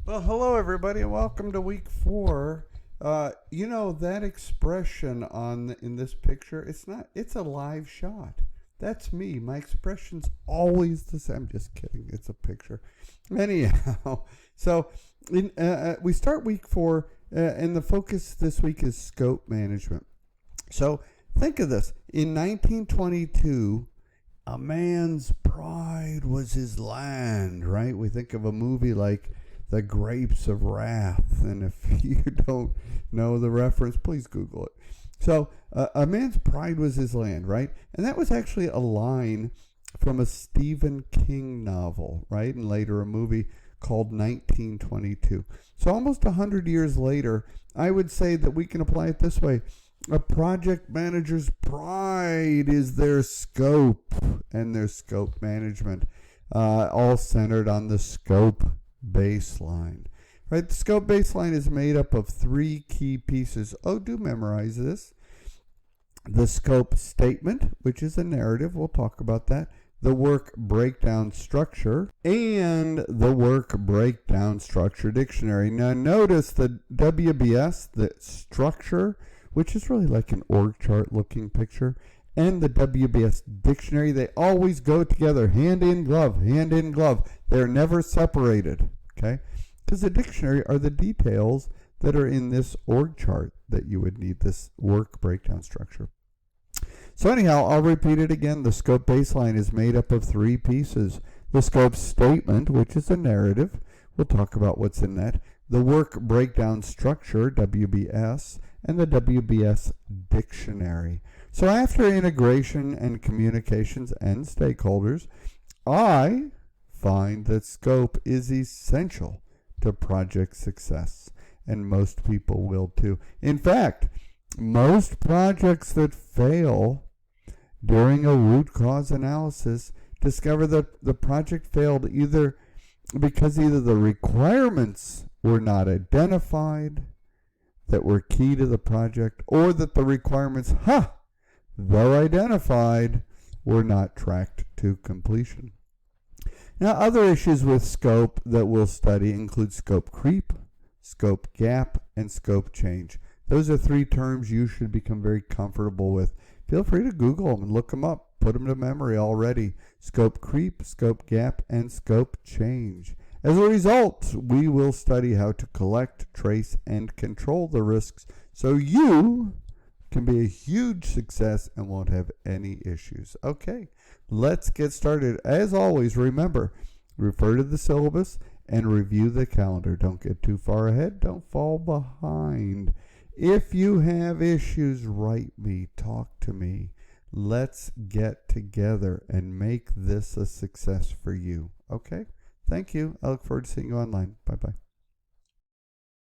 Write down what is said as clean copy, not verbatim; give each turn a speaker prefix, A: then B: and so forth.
A: Well, hello everybody, and welcome to week 4. You know that expression in this picture? It's a live shot. That's me. My expression's always the same. I'm just kidding. It's a picture. Anyhow, so we start week 4, and the focus this week is scope management. So think of this. In 1922, a man's pride was his land, right? We think of a movie like The Grapes of Wrath, and if you don't know the reference, please Google it. So a man's pride was his land, right? And that was actually a line from a Stephen King novel, right? And later a movie called 1922. So almost 100 years later, I would say that we can apply it this way. A project manager's pride is their scope and their scope management, all centered on the scope baseline. Right? The scope baseline is made up of 3 key pieces. Oh, do memorize this. The scope statement, which is a narrative. We'll talk about that. The work breakdown structure and the work breakdown structure dictionary. Now notice the WBS, the structure, which is really like an org chart looking picture, and the WBS dictionary, they always go together, hand in glove, hand in glove. They're never separated, okay? Because the dictionary are the details that are in this org chart that you would need, this work breakdown structure. So anyhow, I'll repeat it again. The scope baseline is made up of 3 pieces. The scope statement, which is a narrative. We'll talk about what's in that. The work breakdown structure, WBS, and the WBS dictionary. So after integration and communications and stakeholders, I find that scope is essential to project success, and most people will too. In fact, most projects that fail during a root cause analysis discover that the project failed either because the requirements were not identified that were key to the project, or that the requirements, though identified, were not tracked to completion. Now, other issues with scope that we'll study include scope creep, scope gap, and scope change. Those are 3 terms you should become very comfortable with. Feel free to Google them and look them up. Put them to memory already. Scope creep, scope gap, and scope change. As a result, we will study how to collect, trace, and control the risks so you can be a huge success and won't have any issues. Okay, let's get started. As always, remember, refer to the syllabus and review the calendar. Don't get too far ahead. Don't fall behind. If you have issues, write me, talk to me. Let's get together and make this a success for you. Okay? Thank you. I look forward to seeing you online. Bye-bye.